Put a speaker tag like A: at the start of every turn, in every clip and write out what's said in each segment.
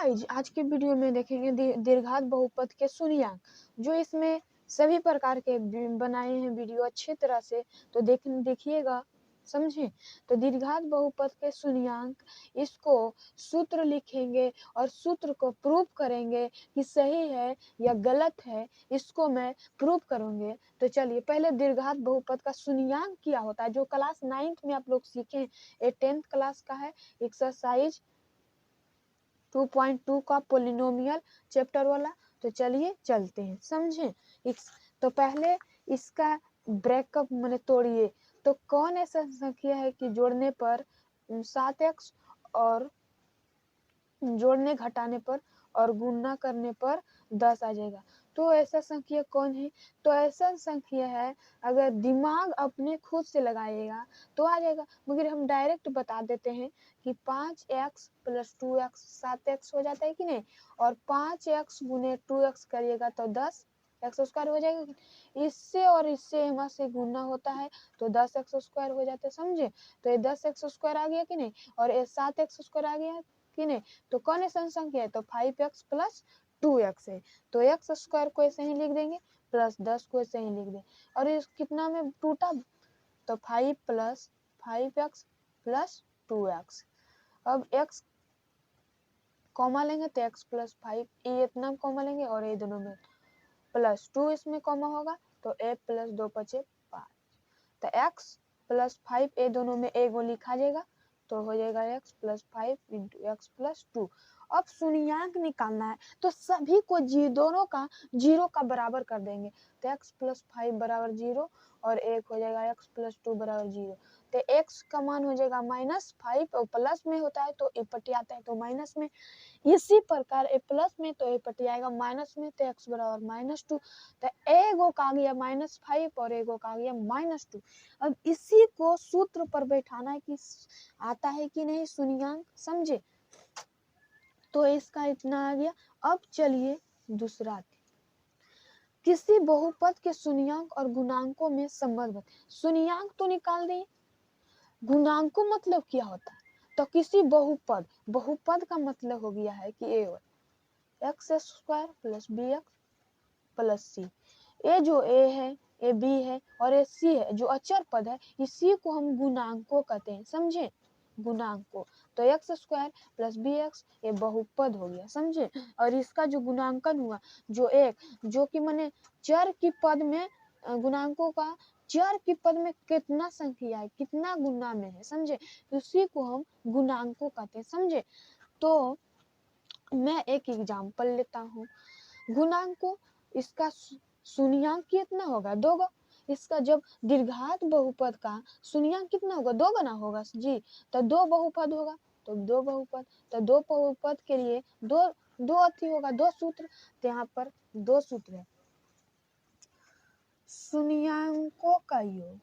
A: Guys आज के video में देखेंगे दीर्घात बहुपद के शून्यंक, जो इसमें सभी प्रकार के बनाए हैं वीडियो अच्छे तरह से, तो देखिएगा, समझे। तो दीर्घात बहुपद के शून्यंक, इसको सूत्र लिखेंगे और सूत्र को प्रूव करेंगे कि सही है या गलत है, इसको मैं प्रूव करूंगे। तो चलिए पहले दीर्घात बहुपद का शून्यंक क्या होता है, जो क्लास 9th में आप लोग सीखे, ये 10th क्लास का है एक्सरसाइज 2.2 का पोलिनोमियल चैप्टर वाला। तो चलिए चलते हैं, समझे। तो पहले इसका ब्रेकअप मैंने तोड़िए। तो कौन ऐसा संख्या है कि जोड़ने पर 7x और जोड़ने घटाने पर और गुणा करने पर 10 आ जाएगा। तो ऐसा संख्या कौन है? तो ऐसा संख्या है, अगर दिमाग अपने खुद से लगाइएगा तो आ जाएगा, मगर हम डायरेक्ट बता देते हैं कि 5x + 2x 7x हो जाता है कि नहीं, और 5x गुने 2x करिएगा तो 10x² हो जाएगा। इससे और इससे यहाँ से गुना होता है तो 10x² हो जाता है, समझे। तो ये 10x² आ गया कि नहीं, और ये 7x² आ गया कि नहीं। तो कौन ऐसा संख्या है? तो 5x + 2x है। तो x² को ऐसे ही लिख देंगे, प्लस 10 को ऐसे ही लिख देंगे, और इस कितना में टूटा? तो 5 + 5x + 2x। अब x कॉमा लेंगे तो x + 5, ये इतना कॉमा लेंगे और ये दोनों में प्लस 2 इसमें कॉमा होगा, तो a + 2 × 5। तो x + 5 ये दोनों में एक लिखा जाएगा, तो हो जाएगा x + 5 × x + 2। अब शून्यंक निकालना है, तो सभी को दोनों का 0 का बराबर कर देंगे। तो x + 5 = 0 और एक हो जाएगा x + 2 = 0। तो x का मान हो जाएगा -5, और प्लस में होता है तो इपटी आता है तो माइनस में। इसी प्रकार ए प्लस में तो ए पटी आएगा माइनस में, तो x = -2। तो एगो का आ गया -5 और एगो का आ गया -2। अब इसी को सूत्र पर बैठाना है कि आता है कि नहीं शून्यंक, समझे। तो इसका इतना आ गया। अब चलिए दूसरा, किसी बहुपद के शून्यंक और गुणांकों में संबंध बताइए। शून्यंक तो निकाल दिए, गुणांकों मतलब क्या होता है? तो किसी बहुपद का मतलब हो गया है कि x² + bx + c। ये जो a है, ये b है और ये c है, जो अचर पद है, इसी को हम गुणांकों कहते हैं, समझे, गुणांकों। तो x² + bx ये बहुपद हो गया, समझे। और इसका जो गुणांकन हुआ, जो कि माने चर की पद में, गुणांकों का चर की पद में कितना संख्या है, कितना गुना में है, समझे, उसी को हम गुणांकों कहते हैं, समझे। तो मैं एक एग्जांपल लेता हूँ। गुणांकों, इसका शून्यंक कितना होगा? 2 इसका जब दीर्घात बहुपद का शून्यंक कितना होगा? 2 ना होगा जी। तो 2 बहुपद होगा, तो 2 बहुपद, तो 2 बहुपद के लिए दो अथी होगा, 2 सूत्र। तो यहाँ पर 2 सूत्र है। शून्यंकों का योग,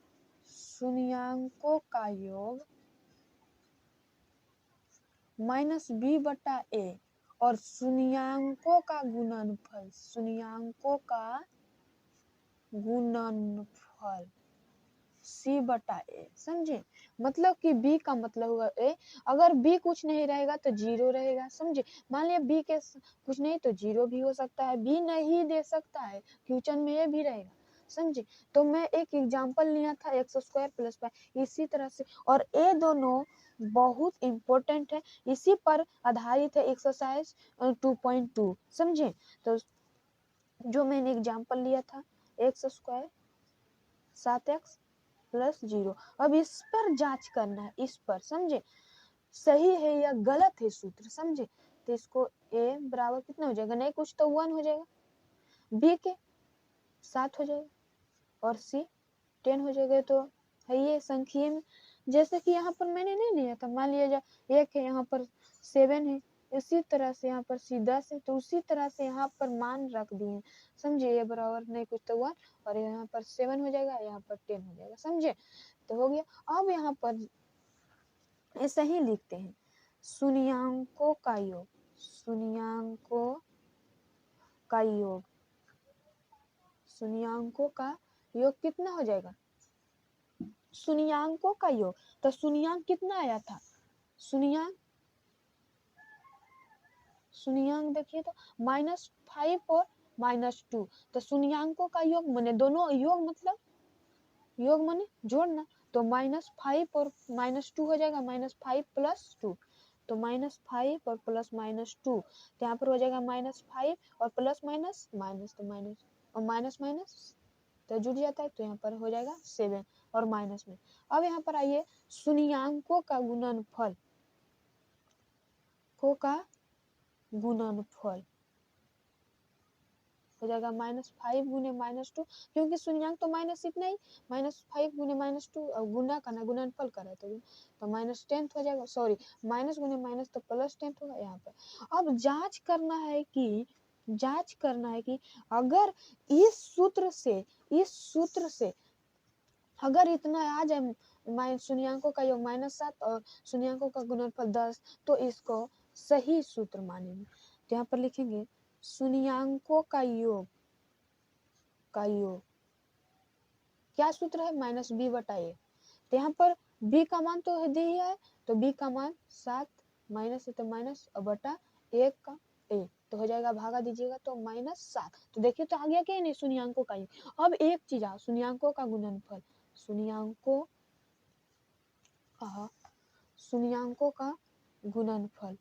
A: शून्यंकों का योग -b/a और शून्यंकों का गुणनफल, शून्यंकों का गुणनफल c/a, समझे। मतलब कि b का मतलब हुआ a, अगर b कुछ नहीं रहेगा तो 0 रहेगा, समझे। मान लिया b के कुछ नहीं तो 0 भी हो सकता है, b नहीं दे सकता है, क्वेश्चन में ये भी रहेगा, समझे। तो मैं एक एग्जांपल लिया था x² + 5, इसी तरह से, और ये दोनों बहुत इंपॉर्टेंट है, इसी पर आधारित है एक्सरसाइज 2.2, समझे। तो जो मैंने एग्जांपल लिया था x² 7x + 0, अब इस पर जांच करना है, इस पर, समझे, सही है या गलत है सूत्र, समझे। तो इसको a बराबर कितना हो जाएगा? नहीं कुछ तो 1 हो जाएगा, b के 7 हो जाएगा और c 10 हो जाएगा। तो है ये संख्या में, जैसे कि यहाँ पर मैंने नहीं लिया था, मान लिया जाए 1 है, यहाँ पर 7 है, इसी तरह से यहाँ पर c 10 है, तो उसी तरह से यहाँ पर मान रख दिए, समझे। ये बराबर नहीं कुछ तो 1 और यहाँ पर 7 हो जाएगा, यहाँ पर 10 हो जाएगा, समझे। तो हो गया। अब यहाँ पर ऐसा ही लिखते हैं, शून्यंकों का योग, शून्यंकों का योग, शून्यंकों का योग कितना हो जाएगा? शून्यंकों का योग, तो शून्यंक कितना आया था? शून्यांक देखिए तो -5 और -2, तो शून्यांकों का योग माने दोनों योग मतलब योग माने जोड़ना, तो -5 और -2 हो जाएगा, -5 + 2, तो -5 और प्लस -2, तो यहाँ पर हो जाएगा -5 और प्लस माइनस माइनस, तो माइनस और माइनस माइनस तो जुड़ जाता है, तो यहाँ पर हो जाएगा 7 और माइनस में। अब यहाँ पर आइए शून्यांकों का गुणनफल हो जाएगा -5 गुने -2, क्योंकि शून्यांक तो माइनस इतना ही, -5 गुने -2 गुना का ना गुणनफल करा तो -10 हो जाएगा, सॉरी माइनस गुने माइनस तो +10 होगा यहाँ पर। अब जांच करना है कि अगर इस सूत्र से अगर इतना आ जाए शून्यांकों का योग -7 और शून्यांकों का गुणनफल 10, तो इसको सही सूत्र मानेंगे। तो यहाँ पर लिखेंगे शून्यांकों का योग क्या सूत्र है, -b/a। तो यहाँ पर b का मान तो दे ही है, तो b का मान 7 माइनस है तो माइनस और बटा 1 का a, तो हो जाएगा भागा दीजिएगा तो -7। तो देखिए तो आ गया क्या नहीं शून्यांकों का योग। अब एक चीज आ शून्यांकों का गुणनफल, शून्यांकों का गुणनफल,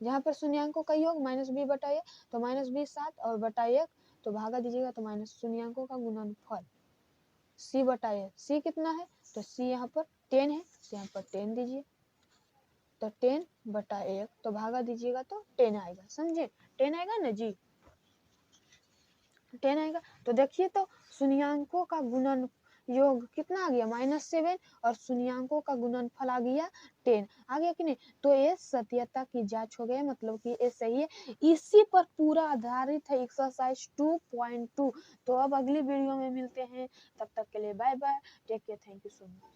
A: जहाँ पर शून्यांकों का योग -b/a, तो -b 7 और बटा 1, तो भागा दीजिएगा तो माइनस शून्यांकों का गुणनफल c/a, c कितना है, तो c यहाँ पर 10 है, तो यहाँ पर 10 दीजिए, तो 10/1, तो भागा दीजिएगा तो 10 आएगा, समझे 10 आएगा ना जी, 10 आएगा। तो देखिए तो शून्यांकों का गुणन योग कितना आ गया -7 और शून्यांकों का गुणनफल आ गया 10, आ गया कि नहीं। तो ये सत्यता की जांच हो गई, मतलब कि ये सही है। इसी पर पूरा आधारित है एक्सरसाइज 2.2। तो अब अगली वीडियो में मिलते हैं, तब तक के लिए bye bye, take care, thank you so much.